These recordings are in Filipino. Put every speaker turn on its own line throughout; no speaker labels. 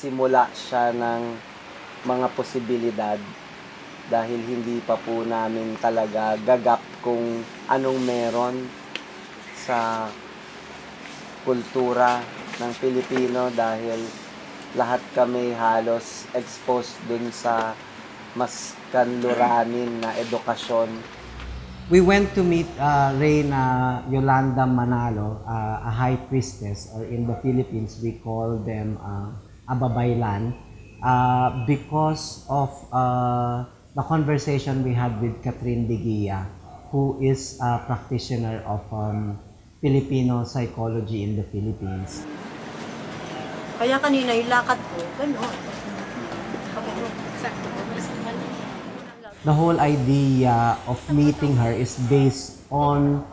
simula siya ng mga posibilidad dahil hindi pa po namin talaga gagap kung anong meron sa kultura ng Pilipino dahil lahat kami halos exposed dun sa mas kanluranin na edukasyon. We went to meet Reyna Yolanda Manalo, a high priestess, or in the Philippines we call them Ababaylan, because of the conversation we had with Catherine Digia, who is a practitioner of Filipino psychology in the Philippines.
Kaya kanina yung lakad ko, gano'n.
The whole idea of meeting her is based on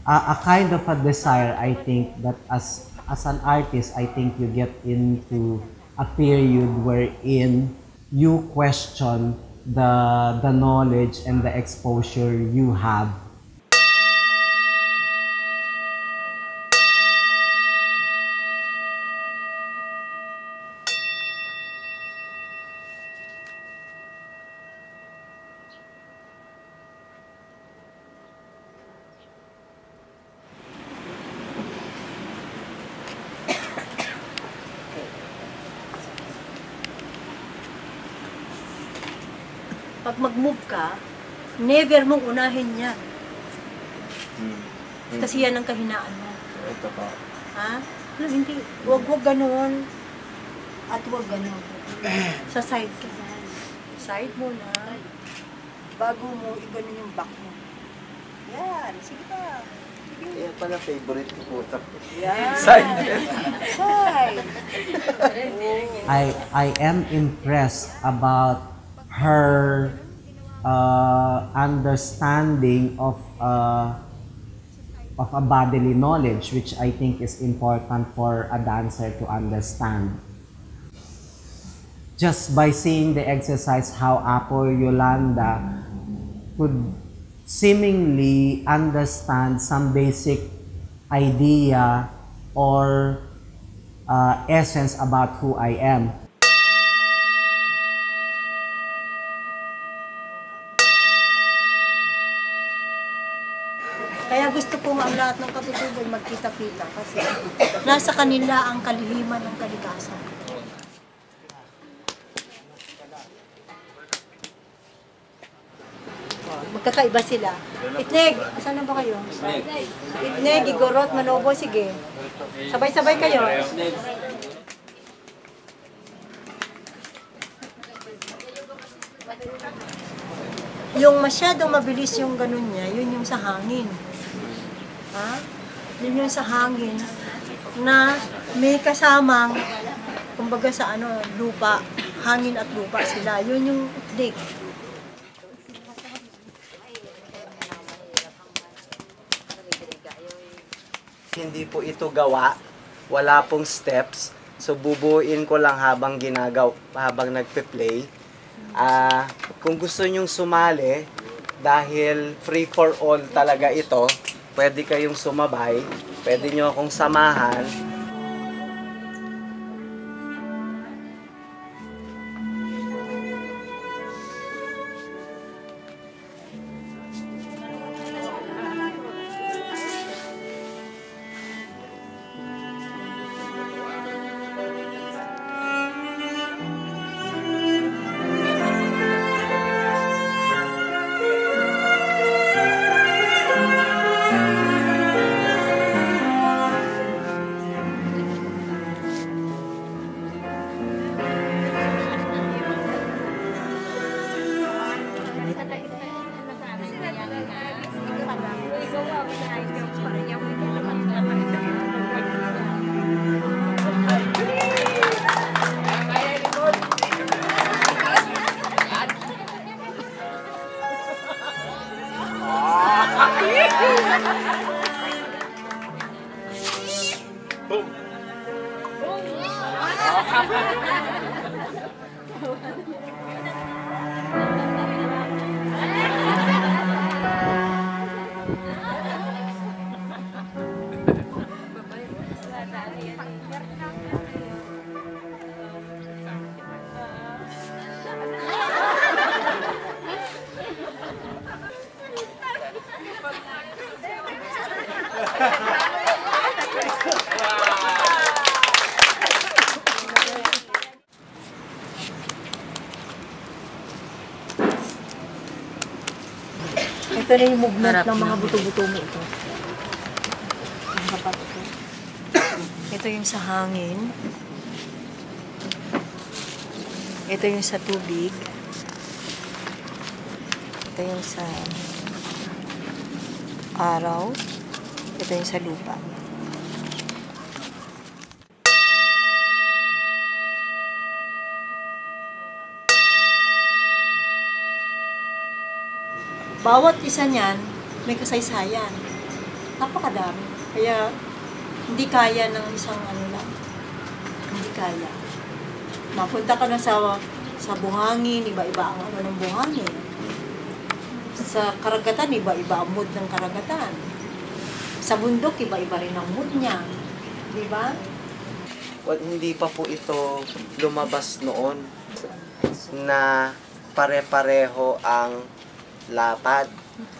a kind of a desire, I think, that as an artist, I think you get into a period wherein you question the knowledge and the exposure you have.
Pag mag-move ka, never mong unahin yan. Kasi yan ang kahinaan mo.
Ito po.
Ha? Alam, hindi. Huwag gano'n. At huwag gano'n. Sa side ka. Side mo na. Bago mo, i-gano'n yung back mo. Yan. Sige pa.
Kaya pala favorite ko po ito.
Yan.
Side.
Side.
I am impressed about her understanding of a bodily knowledge, which I think is important for a dancer to understand. Just by seeing the exercise, how Apo Yolanda could seemingly understand some basic idea or essence about who I am.
Kaya gusto ko ang lahat ng katutubo magkita-kita kasi nasa kanila ang kalihiman ng kalikasan. Magkakaiba sila. Itneg, asan na ba kayo? Itneg, Igorot, Manobo, sige. Sabay-sabay kayo. Yung masyadong mabilis yung ganun niya, yun yung sa hangin. Ha? Yun yung sa hangin na may kasamang, kumbaga sa lupa, hangin at lupa sila. Yun yung itneg.
Hindi po ito gawa, wala pong steps, so bubuin ko lang habang habang nagpe-play. Kung gusto nyong sumali, dahil free for all talaga ito, pwede kayong sumabay, pwede nyo akong samahan.
Ito na yung movement
Harap
ng mga
na.
buto-buto mo ito. Ang kapat ito. Ito yung sa hangin. Ito yung sa tubig. Ito yung sa araw. Ito yung sa lupa. Bawat isa niyan, may kasaysayan. Napakadami. Kaya, hindi kaya ng isang ano lang. Hindi kaya. Mapunta ka na sa buhangin, iba-iba ang ano ng buhangin. Sa karagatan, iba-iba ang mood ng karagatan. Sa bundok, iba-iba rin ang mood niya. Di ba?
Well, hindi pa po ito lumabas noon na pare-pareho ang lapad.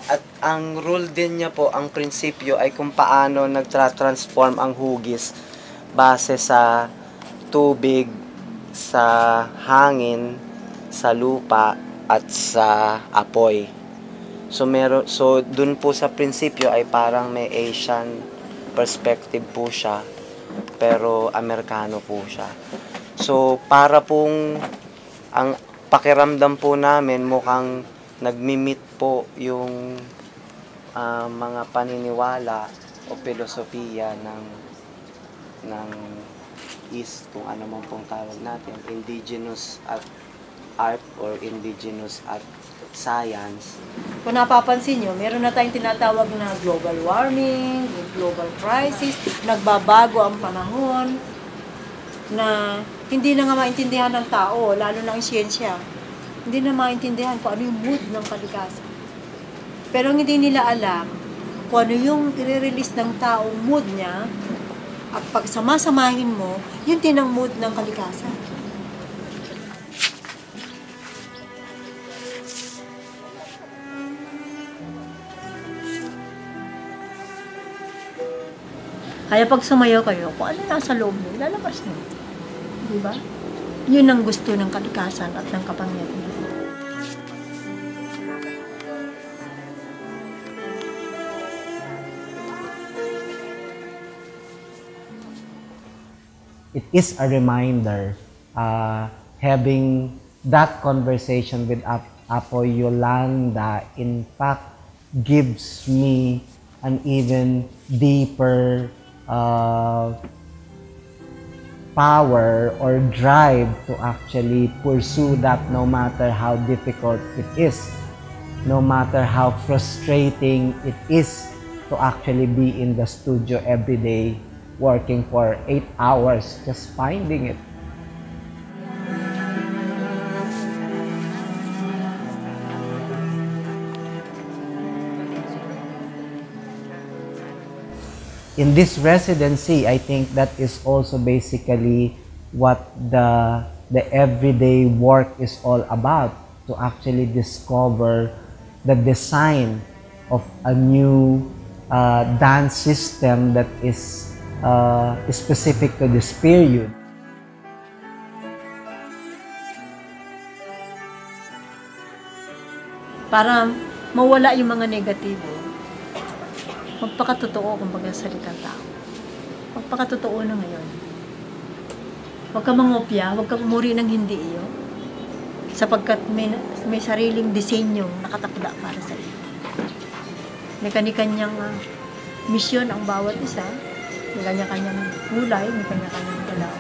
At ang rule din niya po, ang prinsipyo ay kung paano nagtra-transform ang hugis base sa tubig, sa hangin, sa lupa, at sa apoy. So dun po sa prinsipyo ay parang may Asian perspective po siya, pero Amerikano po siya. So para pong ang pakiramdam po namin mukhang nagmi-meet po yung mga paniniwala o filosofiya ng East, kung ano man pong tawag natin, indigenous at art or indigenous at science.
Kung napapansin nyo, meron na tayong tinatawag na global warming, global crisis, nagbabago ang panahon, na hindi na nga maintindihan ng tao, lalo na ang siyensya. Hindi na maintindihan kung ano yung mood ng kalikasan. Pero hindi nila alam kung ano yung i-release ng taong mood niya, at pag sama-samahin mo, yun din ang mood ng kalikasan. Kaya pag sumayaw kayo, kung ano nasa loob mo, lalabas nyo. Diba? Yun ang gusto ng kalikasan at ng kapangyarihan.
It is a reminder, having that conversation with Apo Yolanda, in fact, gives me an even deeper power or drive to actually pursue that, no matter how difficult it is, no matter how frustrating it is to actually be in the studio every day, working for 8 hours, just finding it. In this residency, I think that is also basically what the everyday work is all about, to actually discover the design of a new dance system that is specific to this period.
Para mawala yung mga negatibo, magpakatotoo kung salita tao. Magpakatotoo na ngayon. Huwag ka mangopya, huwag ka umuri ng hindi iyo. Sapagkat may sariling disenyong nakatakda para sa iyo. May kanya-kanyang misyon ang bawat isa. May kanya-kanyang kulay, may kanya-kanyang galaw.